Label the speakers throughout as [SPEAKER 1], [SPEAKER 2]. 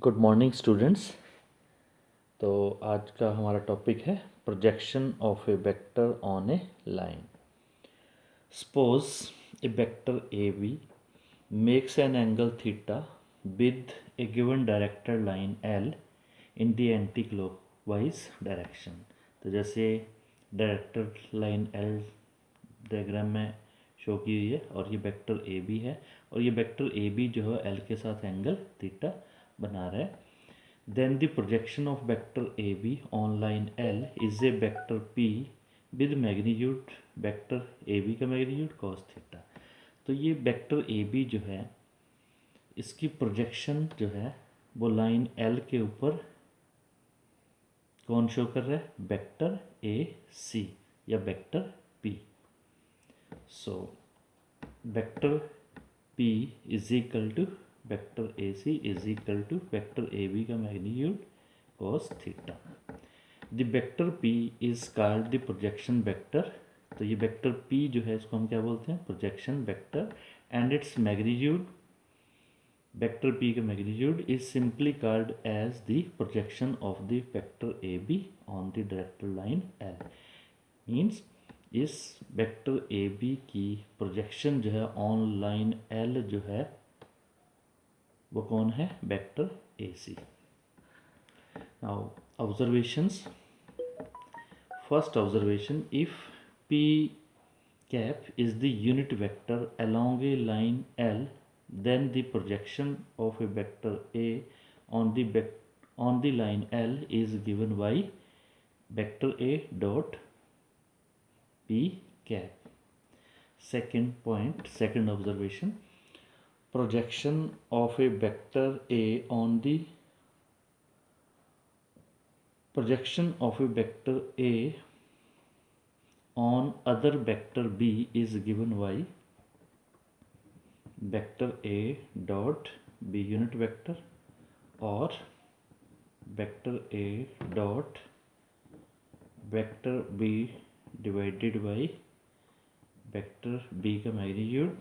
[SPEAKER 1] Good morning students. तो आज का हमारा टॉपिक है projection of a vector on a line. Suppose a vector A B makes an angle theta with a given director line L in the anti clockwise direction. तो जैसे director line L diagram में show की हुई है और ये vector A B है और ये वेक्टर ए बी जो है एल के साथ एंगल थीटा बना रहा है। Then the projection of vector AB on line L is a vector P with magnitude vector AB का magnitude cos थीटा। तो ये वेक्टर AB जो है इसकी प्रोजेक्शन जो है वो लाइन L के ऊपर कौन शो कर रहा है? वेक्टर AC या vector P। So vector P is equal to vector AC is equal to vector AB का magnitude cos theta. The vector P is called the projection vector. तो ये वेक्टर P जो है इसको हम क्या बोलते हैं? Projection vector. And its magnitude vector P का magnitude is simply called as the projection of the vector AB on the director line L। Means इस वेक्टर AB की प्रोजेक्शन जो है ऑन लाइन L जो है वो कौन है? Vector AC। Now observations. First observation, if P cap is the unit vector along a line L, then the projection of a vector A on the line L is given by vector A dot P cap. Second point, second observation, projection of a vector A on the projection of a vector A on other vector B is given by vector A dot B unit vector or vector A dot vector B divided by vector B का magnitude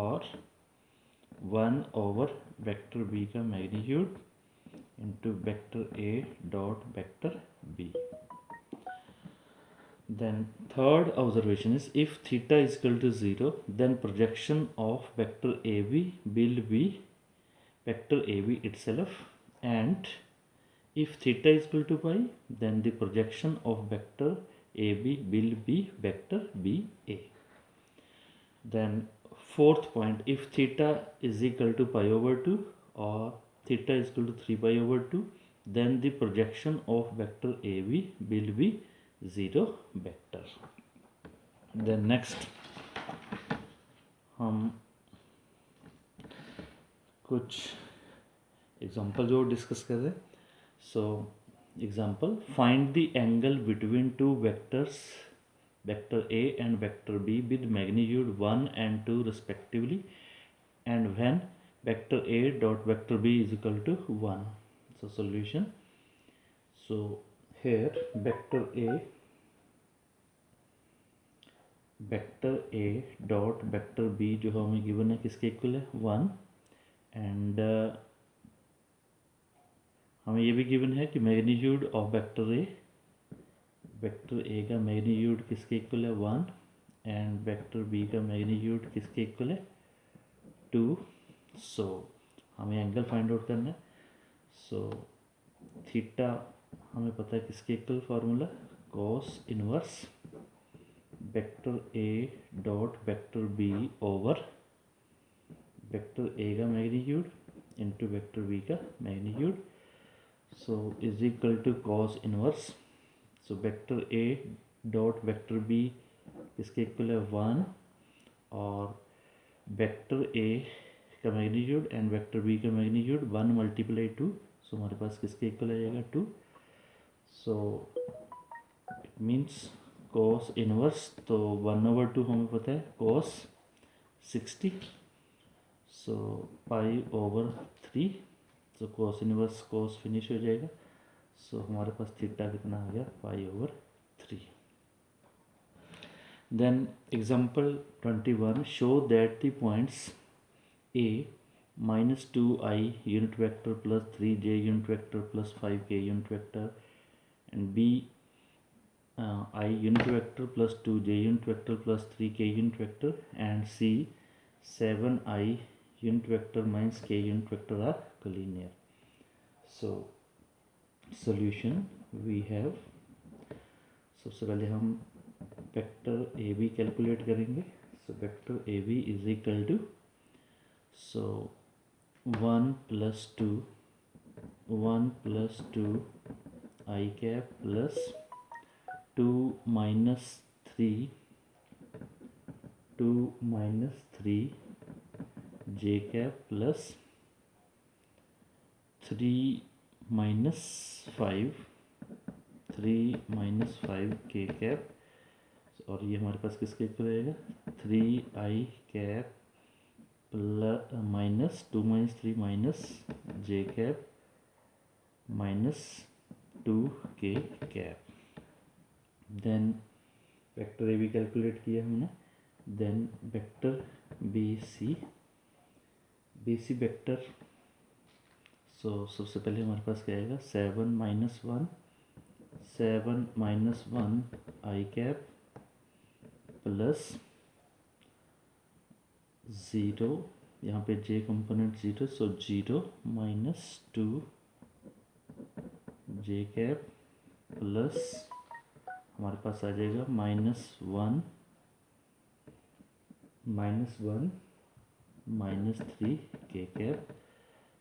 [SPEAKER 1] और 1 over vector B का magnitude into vector A dot vector B. Then third observation is, if theta is equal to 0, then projection of vector AB will be vector AB itself, and if theta is equal to pi, then the projection of vector AB will be vector BA. Then fourth point, if theta is equal to pi over 2 or theta is equal to 3 pi over 2, then the projection of vector AB will be 0 vector. Then next हम कुछ example जो discuss कर रहे हैं. So example, find the angle between two vectors vector A and vector B with magnitude 1 and 2 respectively, and when vector A dot vector B is equal to 1. So solution. So here vector A dot vector B जो हमें given है किसके equal है? 1। And हमें ये भी given है कि मैग्नीट्यूड ऑफ वेक्टर ए का मैग्नीट्यूड किसके इक्वल है? 1। एंड वेक्टर बी का मैग्नीट्यूड किसके इक्वल है? 2। सो हमें एंगल फाइंड आउट करना है. सो थीटा हमें पता है किसके equal formula? Cos inverse vector A dot vector B over vector A का मैग्नीट्यूड इंटू वेक्टर बी का magnitude. So is equal to cos inverse. So vector A dot vector B किसके equal है? 1 और vector A का magnitude and vector B का magnitude 1 multiply 2. So हमारे पास किसके इक्वल आ जाएगा? 2. So it means cos inverse, तो 1/2 हमें पता है cos 60. So pi over 3. So cos inverse cos finish हो जाएगा. सो हमारे पास थीटा कितना आ गया? Pi over 3. Then example 21, show that the points A -2i unit vector plus 3j unit vector plus 5k unit vector, and b I unit vector plus 2j unit vector plus 3k unit vector, and c 7i unit vector minus k unit vector are collinear. So solution we have, सबसे पहले हम vector A B calculate करेंगे. So vector A B is equal to, so 1 plus 2 I cap plus 2 minus 3 j cap plus 3 minus 5 k cap, और ये हमारे पास किसके equal रहेगा, 3i cap plus minus 2 minus 3 minus j cap minus 2k cap. Then vector A B calculate किया हमने. Then vector B C vector, so सबसे पहले हमारे पास क्या आएगा, 7 minus 1 I cap प्लस 0, यहाँ पे j कंपोनेंट 0, सो 0 minus 2 j cap प्लस हमारे पास आ जाएगा -1 minus 3 k cap.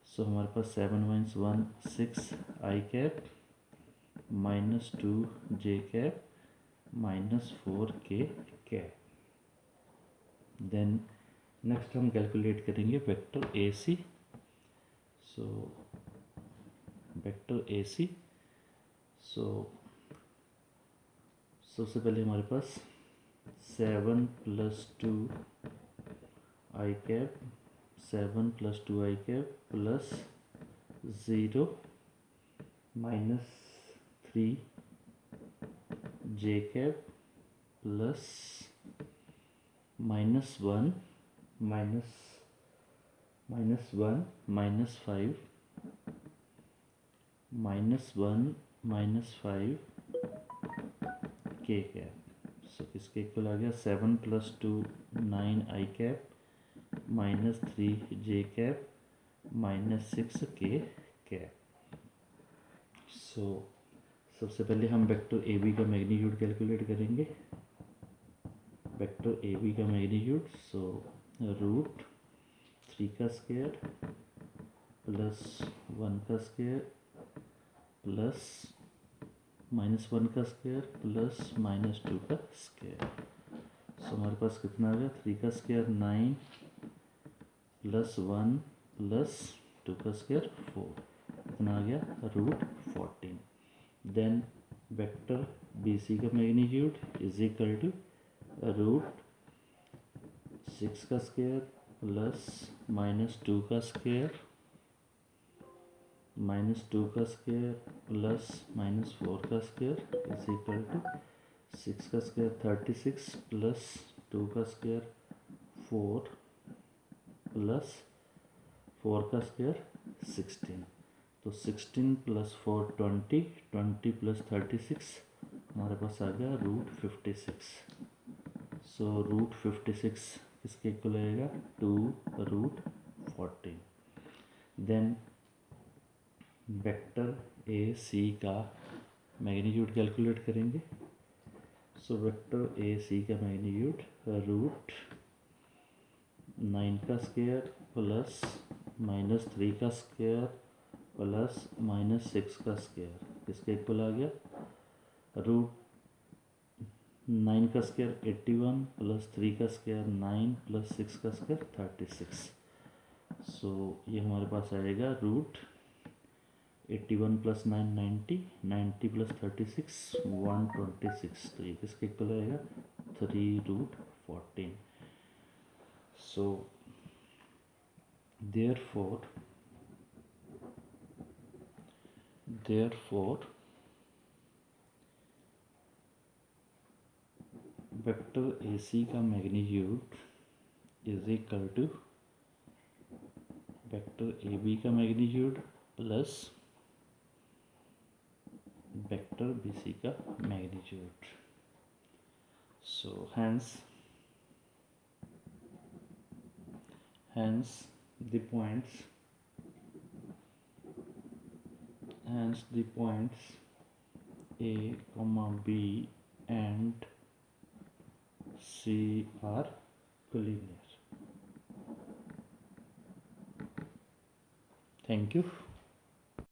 [SPEAKER 1] सो हमारे पास 7 minus 1 6 I cap minus 2 j cap minus 4 k cap. Then next हम कैलकुलेट करेंगे vector A C. So vector A C, so सबसे पहले हमारे पास 7 plus 2 I cap plus 0 minus 3 j cap plus -1 minus 5 k cap. So इसके equal आ गया 7 plus 2 9 I cap minus 3 j cap minus 6 k cap. सो सबसे पहले हम वेक्टर ए बी का मैग्नीट्यूड कैलकुलेट करेंगे. वेक्टर ए बी का मैग्नीट्यूड, सो √3 का square plus 1 का स्क्वायर प्लस -1 का स्क्वायर प्लस -2 का स्क्वायर. सो हमारे पास कितना आ गया, 3 का स्क्वायर 9 प्लस 1 प्लस 2 का स्क्वायर 4, कितना आ गया √14. देन वेक्टर बी सी का मैग्नीट्यूड इज इक्वल टू √6 का स्क्वायर प्लस -2 का स्क्वायर -2 का स्क्वायर प्लस -4 का स्क्वायर इज इक्वल टू 6 का स्क्वायर 36 प्लस 2 का स्क्वायर 4 प्लस 4 का स्क्वायर 16. तो 16 प्लस 4 20 प्लस 36 हमारे पास आ गया √56. सो √56 किसके इक्वल आएगा, 2√14. देन वेक्टर ए सी का मैग्नीट्यूड कैलकुलेट करेंगे. सो वेक्टर ए सी का मैग्नीट्यूड √9 का स्क्वायर प्लस -3 का स्क्वायर प्लस -6 का स्क्वायर किसके इक्वल आ गया, √9 का स्क्वायर 81 प्लस 3 का स्क्वायर 9 प्लस 6 का स्क्वायर 36. सो ये हमारे पास आएगा √81 प्लस 9 90 प्लस 36 126. तो ये किसके इक्वल आएगा, 3√14. सो therefore वेक्टर AC का magnitude is equal to vector A B का magnitude plus vector B C का magnitude. So hence the points A, B and C are collinear. Thank you.